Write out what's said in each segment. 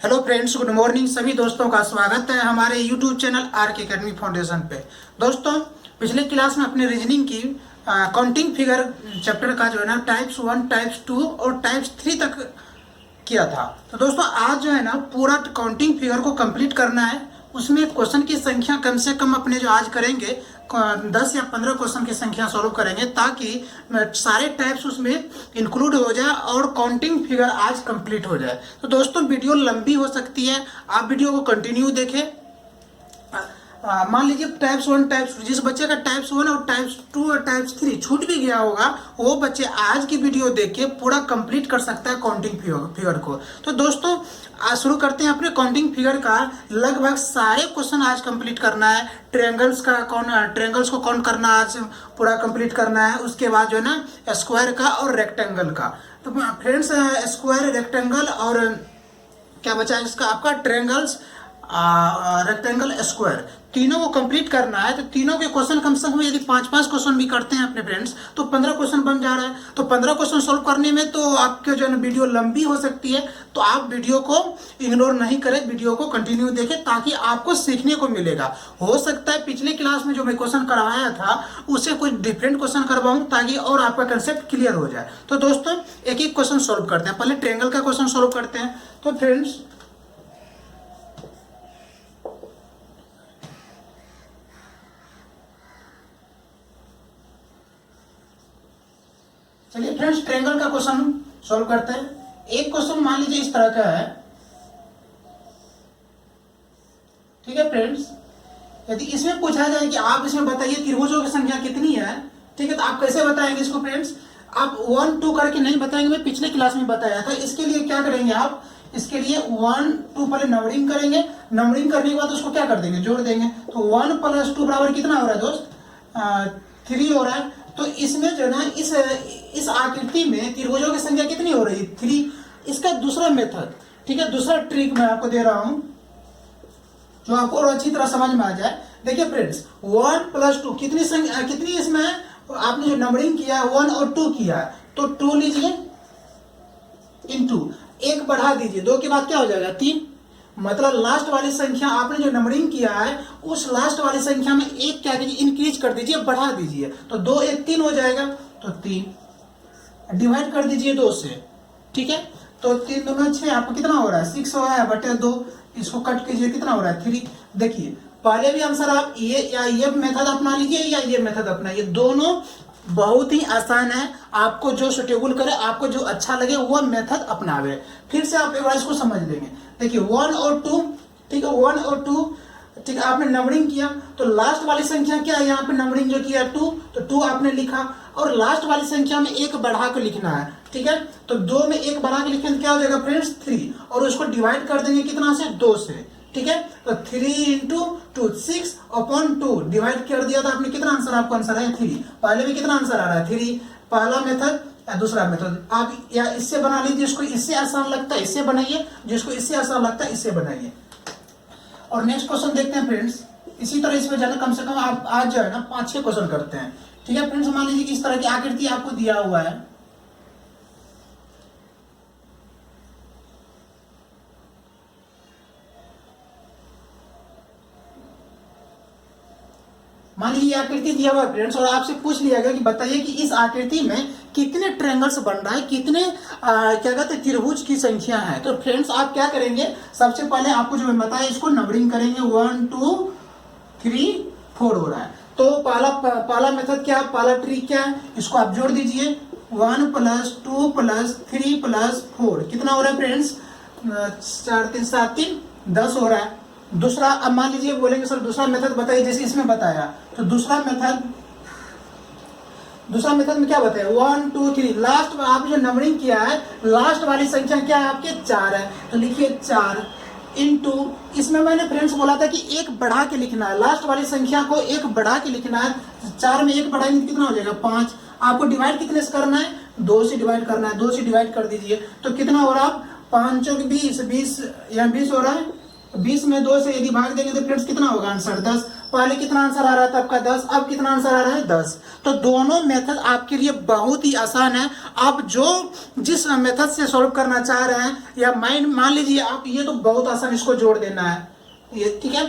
Hello friends, good morning. सभी दोस्तों का स्वागत है हमारे यूट्यूब चैनल आर के अकेडमी फाउंडेशन पे। दोस्तों, पिछले क्लास में अपने रीजनिंग की काउंटिंग फिगर चैप्टर का जो है ना टाइप्स 1, टाइप्स 2 और टाइप्स 3 तक किया था। तो दोस्तों, आज जो है ना पूरा काउंटिंग फिगर को कंप्लीट करना है। उसमें क्वेश्चन की संख्या कम से कम अपने जो आज करेंगे 10 या 15 क्वेश्चन की संख्या सॉल्व करेंगे, ताकि सारे टाइप्स उसमें इंक्लूड हो जाए और काउंटिंग फिगर आज कंप्लीट हो जाए। तो दोस्तों, वीडियो लंबी हो सकती है, आप वीडियो को कंटिन्यू देखें। मान लीजिए टाइप्स 1, टाइप्स, जिस बच्चे का टाइप्स 1 और टाइप्स 2 और टाइप्स 3 छूट भी गया होगा, वो बच्चे आज की वीडियो देख के पूरा कंप्लीट कर सकता है काउंटिंग फिगर को। तो दोस्तों, आज शुरू करते हैं अपने काउंटिंग फिगर का। लगभग सारे क्वेश्चन आज कंप्लीट करना है। ट्रायंगल्स को काउंट करना आज पूरा कंप्लीट करना है। उसके बाद जो है ना स्क्वायर का और रेक्टेंगल का। तो फ्रेंड्स, स्क्वायर, रेक्टेंगल और क्या बचा है इसका आपका ट्रायंगल्स, रेक्टेंगल, स्क्वायर, तीनों को कंप्लीट करना है। तो तीनों के क्वेश्चन कम से कम यदि 5-5 क्वेश्चन भी करते हैं अपने फ्रेंड्स, तो 15 क्वेश्चन बन जा रहा है। तो 15 क्वेश्चन सोल्व करने में तो आपके जो है वीडियो लंबी हो सकती है। तो आप वीडियो को इग्नोर नहीं करें, वीडियो को कंटिन्यू देखें, ताकि आपको सीखने को मिलेगा। हो सकता है पिछले क्लास में जो मैं क्वेश्चन करवाया था उससे कुछ डिफरेंट क्वेश्चन करवाऊं, ताकि और आपका कंसेप्ट क्लियर हो जाए। तो दोस्तों, एक एक क्वेश्चन सोल्व करते हैं। पहले ट्रायंगल का क्वेश्चन सोल्व करते हैं। तो फ्रेंड्स, चलिए फ्रेंड्स, ट्रायंगल का क्वेश्चन सॉल्व करते हैं। एक क्वेश्चन मान लीजिए इस तरह का है, ठीक है फ्रेंड्स। यदि इसमें पूछा जाए कि आप इसमें बताइए त्रिभुजों की संख्या कितनी है, ठीक है, तो आप कैसे बताएंगे इसको फ्रेंड्स? आप 1, 2 करके नहीं बताएंगे, मैं पिछले क्लास में बताया था। इसके लिए क्या करेंगे आप? इसके लिए 1, 2 पहले नंबरिंग करेंगे। नंबरिंग करने के बाद उसको क्या कर देंगे? जोड़ देंगे। तो 1 + 2 बराबर कितना हो रहा है दोस्त? 3 हो रहा है। तो इसमें जो ना इस आकृति में त्रिभुजों की संख्या कितनी हो रही है? 3। इसका दूसरा मेथड, ठीक है, दूसरा ट्रिक मैं आपको दे रहा हूं जो आपको और अच्छी तरह समझ में आ जाए। देखिए फ्रेंड्स, 1 + 2 कितनी इसमें आपने जो नंबरिंग किया 1 और 2 किया, तो 2 लीजिए इंटू 1 बढ़ा दीजिए, 2 के बाद क्या हो जाएगा? 3। मतलब लास्ट वाली संख्या आपने जो नंबरिंग किया है उस लास्ट वाली संख्या में 1 क्या कीजिए? इंक्रीज कर दीजिए, बढ़ा दीजिए। तो 2 1 3 हो जाएगा। तो 3 डिवाइड कर दीजिए 2 से, ठीक है। तो 3 दूना 6, आपको कितना हो रहा है? 6 हो रहा है बटे 2। इसको कट कीजिए, कितना हो रहा है? 3। देखिए, पहले भी आंसर आप ये मेथड अपना लीजिए या ये मेथड अपनाइए, दोनों बहुत ही आसान है। आपको जो सुटेबल करे, आपको जो अच्छा लगे वो मेथड अपनावे। फिर से आप एक बार इसको समझ लेंगे। देखिए 1 और 2, ठीक है, 1 और 2, ठीक है, आपने नंबरिंग किया तो लास्ट वाली संख्या क्या है? यहाँ पे नंबरिंग जो किया 2, तो 2 आपने लिखा और लास्ट वाली संख्या में 1 बढ़ा के लिखना है, ठीक है। तो 2 में 1 बढ़ा के लिखेंगे तो क्या हो जाएगा फ्रेंड्स? 3। और उसको डिवाइड कर देंगे कितना से? 2 से, ठीक है। तो 3 × 2 6/2 डिवाइड कर दिया था आपने, कितना आंसर? आपको आंसर है 3। पहले भी कितना आंसर आ रहा है? 3। पहला मेथड या दूसरा मेथड आप या इससे बना लीजिए, जिसको इससे आसान लगता है इससे बनाइए, जिसको इससे आसान लगता है इससे बनाइए। और नेक्स्ट क्वेश्चन देखते हैं फ्रेंड्स। इसी तरह इसमें जाना कम से कम आप आज जो है ना 5-6 क्वेश्चन करते हैं, ठीक है फ्रेंड्स। मान लीजिए कि इस तरह की आकृति आपको दिया हुआ है, मान लीजिए आकृति दिया हुआ है फ्रेंड्स, और आपसे पूछ लिया गया कि बताइए कि इस आकृति में कितने ट्रायंगल्स बन रहा है, कितने क्या कहते हैं त्रिभुज की संख्या है। तो फ्रेंड्स, आप क्या करेंगे? सबसे पहले आपको जो मैं बताया इसको नंबरिंग करेंगे। 1 2 3 4 हो रहा है। तो पहला मेथड क्या है? पहला ट्रिक क्या है? इसको आप जोड़ दीजिए। 1 + 2 + 3 + 4 कितना हो रहा है फ्रेंड्स? 4 3 7 3 10 हो रहा है। दूसरा, अब मान लीजिए बोलेंगे सर दूसरा मेथड बताइए, जैसे इसमें बताया। तो दूसरा मेथड में क्या बताया? 1 2 3, लास्ट में आप जो नंबरिंग किया है लास्ट वाली संख्या क्या है आपके? 4 है। तो लिखिए 4 इंटू, इसमें मैंने फ्रेंड्स बोला था कि 1 बढ़ा के लिखना है, लास्ट वाली संख्या को 1 बढ़ा के लिखना है। 4 में 1 बढ़ाएंगे तो कितना हो जाएगा? 5। आपको डिवाइड कितने से करना है? 2 से डिवाइड करना है। 2 से डिवाइड कर दीजिए तो कितना हो रहा है? 5 × 20, 20 यहाँ 20 हो रहा है। 20 में 2 से यदि भाग देंगे तो फ्रेंड्स कितना होगा आंसर 10। पहले कितना आंसर आ रहा था आपका 10, अब कितना आंसर आ रहा है 10। तो दोनों मेथड आपके लिए बहुत ही आसान है। आप जो जिस मेथड से सॉल्व करना चाह रहे हैं या माइंड मान लीजिए आप, ये तो बहुत आसान, इसको जोड़ देना है ये, ठीक है।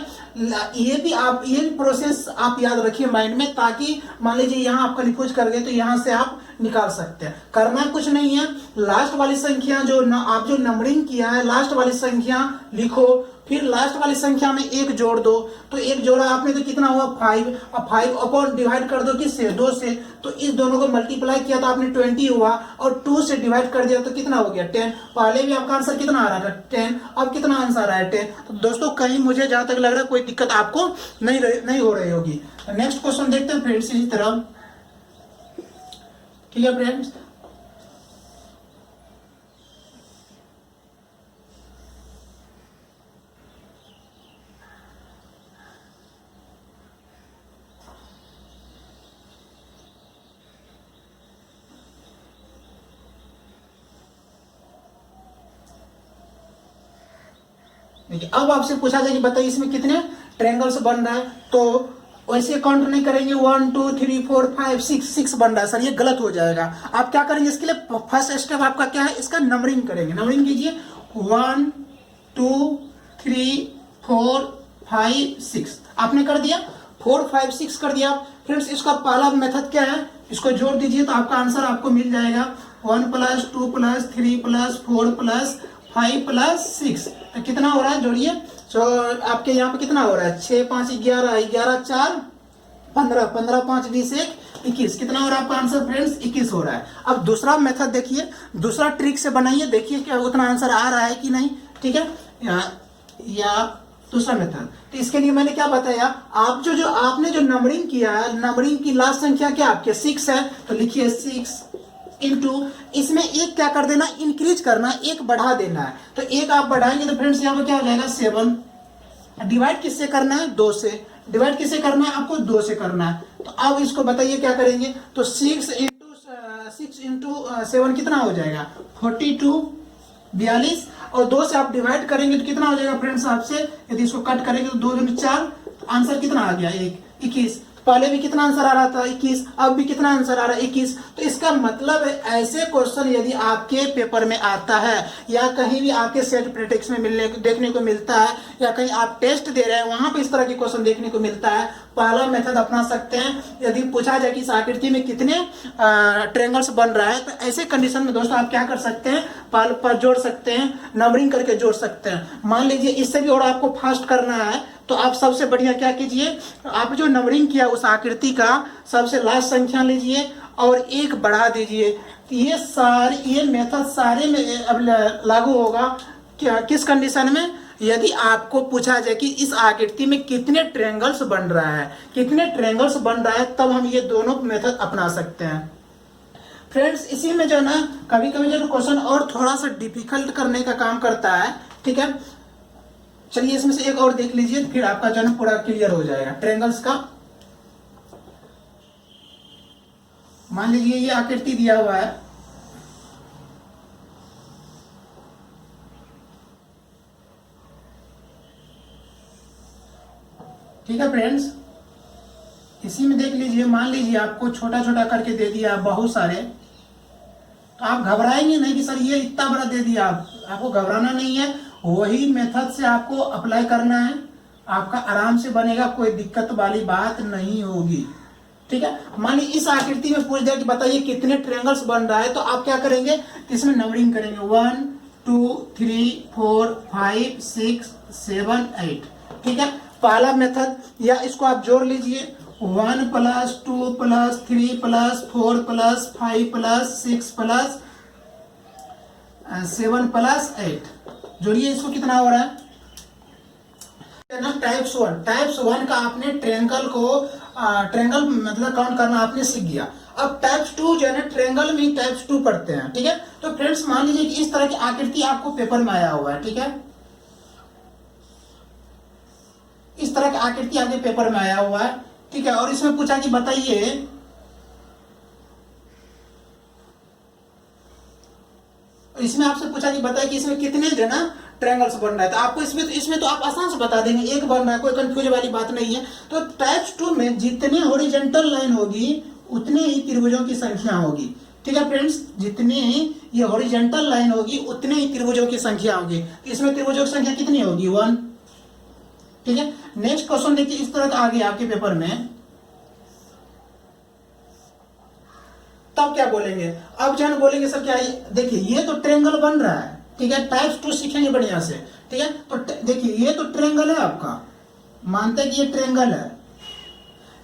ये भी प्रोसेस आप याद रखिए माइंड में, ताकि मान लीजिए यहाँ आप कंफ्यूज कर गए तो यहाँ से आप निकाल सकते हैं। करना कुछ नहीं है, लास्ट वाली संख्या जो आप जो नंबरिंग किया है लास्ट वाली संख्या लिखो, फिर लास्ट वाली संख्या में एक जोड़ दो। तो एक जोड़ा आपने तो कितना हुआ 5, अब 5 अपॉन डिवाइड कर दो किससे 2 से, तो इस दोनों को मल्टीप्लाई किया तो आपने 20 हुआ, और 2 से डिवाइड कर दिया तो कितना हो गया 10। पहले भी आपका आंसर कितना आ रहा था 10, अब कितना आंसर आ रहा है 10। तो दोस्तों कहीं मुझे जहां तक लग रहा है कोई दिक्कत आपको नहीं हो रही होगी। नेक्स्ट क्वेश्चन देखते हैं फ्रेंड्स इसी तरह, ठीक है फ्रेंड्स। देखिए अब आपसे पूछा जाए कि बताइए इसमें कितने ट्रायंगल्स बन रहा है, तो वैसे काउंट नहीं करेंगे 1 2 3 4 5 6 बन रहा है सर, ये गलत हो जाएगा। आप क्या करेंगे इसके लिए, फर्स्ट स्टेप आपका क्या है, इसका नंबरिंग करेंगे। नंबरिंग कीजिए 1 2 3 4 5 6, आपने कर दिया 4 5 6 कर दिया। फ्रेंड्स इसका पहला मेथड क्या है, इसको जोड़ दीजिए तो आपका आंसर आपको मिल जाएगा 1 + 2 + 3 + 4 + 5 + 6, तो कितना हो रहा है जोड़िए। तो आपके यहाँ पे कितना हो रहा है 6 5 11 11 4 15 15 5 20 1 21, कितना हो रहा है आपका आंसर फ्रेंड्स 21 हो रहा है। अब दूसरा मेथड देखिए, दूसरा ट्रिक से बनाइए, देखिए क्या उतना आंसर आ रहा है कि नहीं, ठीक है। या दूसरा मेथड, तो इसके लिए मैंने क्या बताया, आप जो आपने जो नंबरिंग किया है, नंबरिंग की लास्ट संख्या क्या आपके 6 है, तो लिखिए 6 इंटू, इसमें एक क्या कर देना, इंक्रीज करना, एक बढ़ा देना है। तो एक आप बढ़ाएंगे तो फ्रेंड्स यहाँ पर क्या हो जाएगा 7। डिवाइड किससे करना है 2 से, डिवाइड किससे करना है आपको 2 से करना है। तो अब इसको बताइए क्या करेंगे, तो 6 इंटू 7 कितना हो जाएगा 42 42, और 2 से आप डिवाइड करेंगे तो कितना हो जाएगा फ्रेंड्स आपसे, यदि इसको कट करेंगे तो 2 दूनी 4, आंसर कितना आ गया 1 21। पहले भी कितना आंसर आ रहा था 21, अब भी कितना आंसर आ रहा है 21। तो इसका मतलब है ऐसे क्वेश्चन यदि आपके पेपर में आता है या कहीं भी आपके सेट प्रैक्टिस में देखने को मिलता है, या कहीं आप टेस्ट दे रहे हैं वहां पे इस तरह के क्वेश्चन देखने को मिलता है, पहला मेथड अपना सकते हैं। यदि पूछा जाए कि इस आकृति में कितने ट्रायंगल्स बन रहा है, तो ऐसे कंडीशन में दोस्तों आप क्या कर सकते हैं, पर जोड़ सकते हैं, नंबरिंग करके जोड़ सकते हैं। मान लीजिए इससे भी और आपको फास्ट करना है, तो आप सबसे बढ़िया क्या कीजिए, आप जो नंबरिंग किया उस आकृति का सबसे लास्ट संख्या लीजिए और एक बढ़ा दीजिए। ये मेथड सारे में अब लागू होगा क्या, किस कंडीशन में, यदि आपको पूछा जाए कि इस आकृति में कितने ट्रायंगल्स बन रहा है, कितने ट्रायंगल्स बन रहा है, तब हम ये दोनों मेथड अपना सकते हैं। फ्रेंड्स इसी में जो ना कभी कभी जो क्वेश्चन और थोड़ा सा डिफिकल्ट करने का काम करता है, ठीक है। चलिए इसमें से एक और देख लीजिए, फिर आपका जो है पूरा क्लियर हो जाएगा ट्रायंगल्स का। मान लीजिए ये आकृति दिया हुआ है, ठीक है फ्रेंड्स। इसी में देख लीजिए, मान लीजिए आपको छोटा छोटा करके दे दिया बहुत सारे, तो आप घबराएंगे नहीं कि सर ये इतना बड़ा दे दिया, आपको घबराना नहीं है, वही मेथड से आपको अप्लाई करना है, आपका आराम से बनेगा, कोई दिक्कत वाली बात नहीं होगी, ठीक है। मान लीजिए इस आकृति में पूछ दिया कि बताइए कितने ट्रायंगल्स बन रहा है, तो आप क्या करेंगे, इसमें नंबरिंग करेंगे 1 2 3 4 5 6 7 8, ठीक है। पहला मेथड, या इसको आप जोड़ लीजिए 1 + 2 + 3 + 4 + 5 + 6 + 7 + 8, जोड़िए इसको कितना हो रहा है ना। टाइप्स 1 का आपने ट्रायंगल मतलब काउंट करना आपने सीख गया। अब टाइप्स 2 जो है ना ट्रायंगल में टाइप्स 2 पढ़ते हैं, ठीक है। तो फ्रेंड्स मान लीजिए कि इस तरह की आकृति आपको पेपर में आया हुआ है, ठीक है, इस तरह की आकृति आपके पेपर में आया हुआ है, ठीक है। और इसमें पूछा कि बताइए इसमें आपसे पूछा कि बताइए कि इसमें कितने जो है ना ट्रायंगल्स बन रहा है। तो आपको इसमें तो आप आसान से बता देंगे, एक बन रहा है, कोई कंफ्यूज वाली बात नहीं है। तो टाइप्स 2 में जितने हॉरिजॉन्टल लाइन होगी उतने ही त्रिभुजों की संख्या होगी। ठीक है फ्रेंड्स, जितने ये हॉरिजॉन्टल लाइन होगी उतने ही त्रिभुजों की संख्या होगी। इसमें त्रिभुजों की संख्या कितनी होगी? 1। ठीक है, नेक्स्ट क्वेश्चन देखिए, इस तरह का आ गया आपके पेपर में, तब क्या बोलेंगे? अब जन बोलेंगे सर क्या, देखिए ये तो ट्रायंगल बन रहा है, ठीक है, टाइप्स 2 सीखेंगे बढ़िया से। ठीक है, तो देखिए ये तो ट्रायंगल है आपका, मानते हैं कि ये ट्रायंगल है,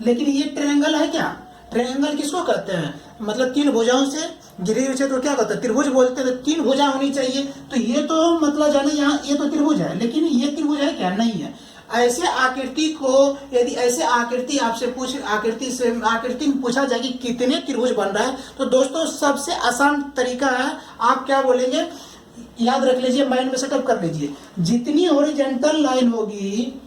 लेकिन ये ट्रायंगल है क्या? ट्रायंगल किसको कहते हैं? मतलब 3 भुजाओं से घिरे हुए क्षेत्र को क्या कहते हैं? त्रिभुज बोलते हैं। 3 भुजा होनी चाहिए, तो ये तो मतलब जाने यहाँ ये तो त्रिभुज है, लेकिन ये त्रिभुज है क्या? नहीं है। ऐसे आकृति को, यदि ऐसे आकृति आपसे आकृति में पूछा जाए कि कितने त्रिभुज बन रहा है, तो दोस्तों सबसे आसान तरीका है, आप क्या बोलेंगे, याद रख लीजिए, माइंड में सेटअप कर लीजिए, जितनी हॉरिजॉन्टल लाइन होगी,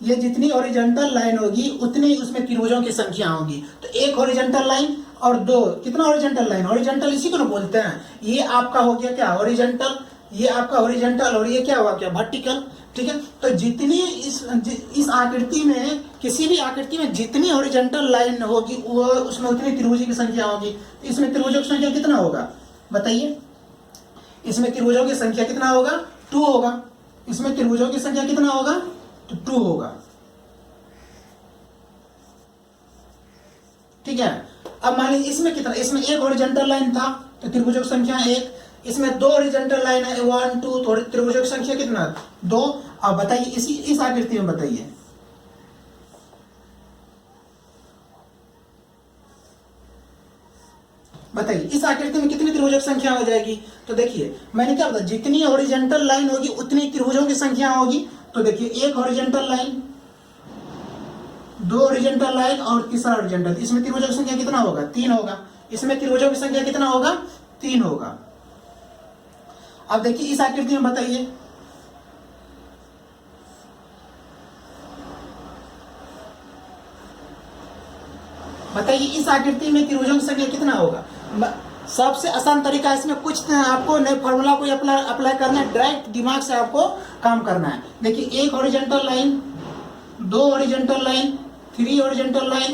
ये जितनी हॉरिजॉन्टल लाइन होगी उतनी ही उसमें त्रिभुजों की संख्या होगी। तो एक हॉरिजॉन्टल लाइन और 2, कितना हॉरिजॉन्टल लाइन? हॉरिजॉन्टल इसी को ना बोलते हैं। ये आपका हो गया क्या? हॉरिजॉन्टल, ये आपका हॉरिजॉन्टल, और ये क्या हुआ? क्या? वर्टिकल। ठीक है, तो जितनी इस आकृति में, किसी भी आकृति में जितनी हॉरिजॉन्टल लाइन होगी वो उसमें उतनी त्रिभुजों की संख्या होगी। इसमें त्रिभुजों की संख्या कितना होगा बताइए? इसमें त्रिभुजों की संख्या कितना होगा? 2 होगा। इसमें त्रिभुजों की संख्या कितना होगा? तो 2 होगा। ठीक है, अब मान लीजिए इसमें कितना, इसमें एक हॉरिजॉन्टल लाइन था तो त्रिभुजों की संख्या 1, इसमें 2 हॉरिजॉन्टल लाइन है 1 2, तो त्रिभुजों की संख्या कितना? 2। अब बताइए इस आकृति में बताइए, इस आकृति में कितनी त्रिभुजों की संख्या हो जाएगी? तो देखिए मैंने क्या बताया, जितनी हॉरिजॉन्टल लाइन होगी उतनी त्रिभुजों की संख्या होगी। तो देखिए एक हॉरिजॉन्टल लाइन, 2 हॉरिजॉन्टल लाइन और तीसरा हॉरिजॉन्टल, इसमें त्रिभुजों की संख्या कितना होगा? 3 होगा। इसमें त्रिभुजों की संख्या कितना होगा? 3 होगा। अब देखिए इस आकृति में बताइए, इस आकृति में त्रिभुजों की संख्या कितना होगा? सबसे आसान तरीका, इसमें कुछ आपको नए फॉर्मूला को अप्लाई करना है, डायरेक्ट दिमाग से आपको काम करना है। देखिए एक horizontal line, 2 horizontal line, 3 horizontal line,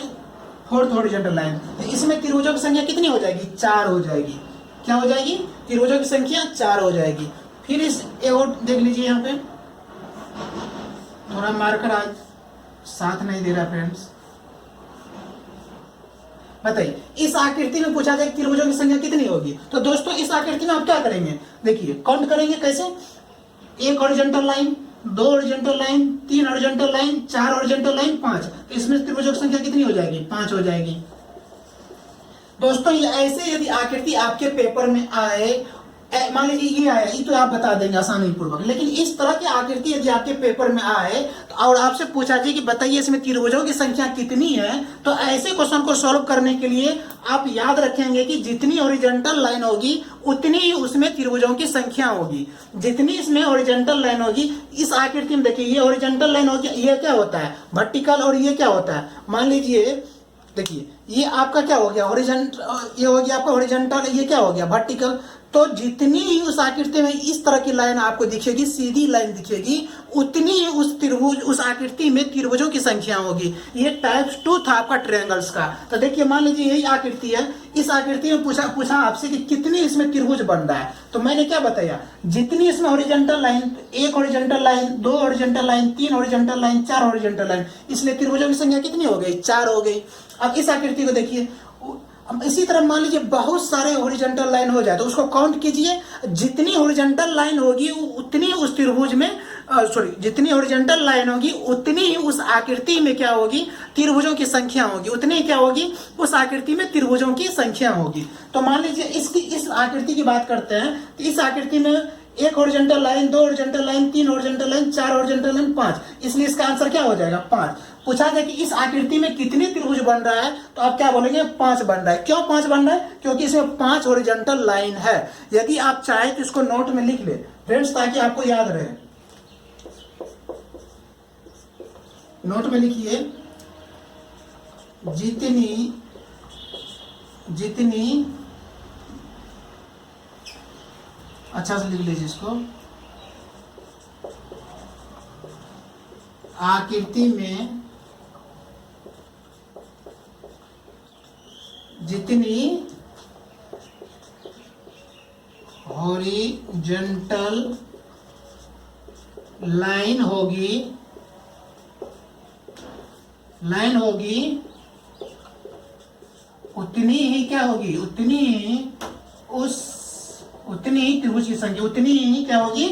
4th horizontal line, तो इसमें त्रिभुजों की संख्या कितनी हो जाएगी? 4 हो जाएगी। क्या हो जाएगी? त्रिभुजों की संख्या 4 हो जाएगी। फिर इस और देख लीजिए, यहाँ पे थोड़ा मार्कर आज साथ नहीं दे रहा फ्रेंड्स। बताइए इस आकृति में पूछा जाए त्रिभुजों की संख्या कितनी होगी? तो दोस्तों इस आकृति में आप क्या करेंगे? देखिए काउंट करेंगे कैसे, एक horizontal line, 2 horizontal line, 3 horizontal line, 4 horizontal line, 5, तो इसमें त्रिभुजों की संख्या कितनी हो जाएगी? 5 हो जाएगी। दोस्तों ये ऐसे यदि आकृति आपके पेपर में आए, मान लीजिए ये आया, ये तो आप बता देंगे आसानी पूर्वक, लेकिन इस तरह की आकृति यदि आपके पेपर में आए तो और आपसे पूछा जाए कि बताइए इसमें त्रिभुजों की संख्या कितनी है, तो ऐसे क्वेश्चन को सॉल्व करने के लिए आप याद रखेंगे कि जितनी हॉरिजॉन्टल लाइन होगी उतनी ही उसमें त्रिभुजों की संख्या होगी। जितनी इसमें हॉरिजॉन्टल लाइन होगी, इस आकृति में देखिए ये हॉरिजॉन्टल लाइन होगी, ये क्या होता है? वर्टिकल, और ये क्या होता है? मान लीजिए देखिए ये आपका क्या हो गया? हॉरिजॉन्टल, ये हो गया आपका हॉरिजॉन्टल, ये क्या हो गया? वर्टिकल। तो जितनी ही उस आकृति में इस तरह की लाइन आपको दिखेगी, सीधी लाइन दिखेगी, उतनी ही उस आकृति में त्रिभुजों की संख्या होगी। ये टाइप्स 2 था आपका ट्रायंगल्स का। तो देखिए मान लीजिए यही आकृति है, इस आकृति में पूछा आपसे कि कितनी इसमें त्रिभुज बन रहा है, तो मैंने क्या बताया, जितनी इसमें horizontal line, 1 horizontal line, 2 horizontal line, 3 horizontal line, 4 horizontal line, इसलिए त्रिभुजों की संख्या कितनी हो गई? 4 हो गई। अब इस आकृति को देखिए, इसी तरह मान लीजिए बहुत सारे हॉरिजॉन्टल लाइन हो जाए तो उसको काउंट कीजिए, जितनी हॉरिजॉन्टल लाइन होगी उतनी उस त्रिभुज में, जितनी हॉरिजॉन्टल लाइन होगी उतनी ही उस आकृति में क्या होगी? त्रिभुजों की संख्या होगी, उतनी ही क्या होगी? उस आकृति में त्रिभुजों की संख्या होगी। तो मान लीजिए इस आकृति की बात करते हैं, तो इस आकृति में 1 horizontal line, 2 horizontal line, 3 horizontal line, 4 horizontal line, 5, इसलिए इसका आंसर क्या हो जाएगा? 5। पूछा जाए कि इस आकृति में कितने त्रिभुज बन रहा है, तो आप क्या बोलेंगे? 5 बन रहा है। क्यों 5 बन रहा है? क्योंकि इसमें 5 हॉरिजॉन्टल लाइन है। यदि आप चाहे तो इसको नोट में लिख ले फ्रेंड्स, ताकि आपको याद रहे। नोट में लिखिए, जितनी अच्छा से लिख लीजिए इसको, आकृति में जितनी हॉरिजॉन्टल लाइन होगी उतनी ही क्या होगी, उतनी ही त्रिभुज की संख्या, उतनी ही क्या होगी,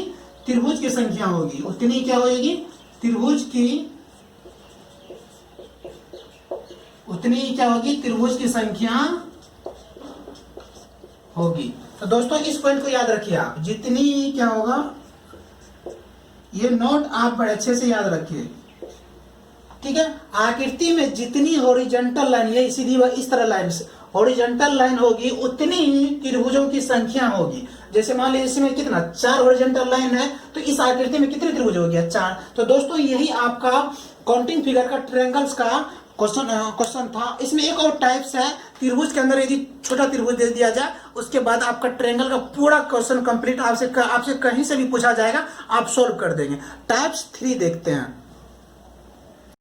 त्रिभुज की संख्या होगी, उतनी क्या होगी, त्रिभुज की, उतनी क्या होगी, त्रिभुज की संख्या होगी। तो दोस्तों इस पॉइंट को याद रखिए आप, जितनी क्या होगा, ये नोट आप बड़े अच्छे से याद रखिए, ठीक है। आकृति में जितनी हॉरिजॉन्टल लाइन, ये सीधी इस तरह लाइन से हॉरिजॉन्टल लाइन होगी उतनी ही त्रिभुजों की संख्या होगी। जैसे मान लीजिए इसमें कितना 4 हॉरिजॉन्टल लाइन है, तो इस आकृति में कितने त्रिभुज हो गया, 4। तो दोस्तों यही आपका काउंटिंग फिगर का ट्रायंगल्स का क्वेश्चन था। इसमें एक और टाइप्स है, त्रिभुज के अंदर यदि छोटा त्रिभुज दे दिया जाए उसके बाद आपका ट्रायंगल का पूरा क्वेश्चन कंप्लीट आपसे कहीं से भी पूछा जाएगा, आप सोल्व कर देंगे। टाइप्स 3 देखते हैं।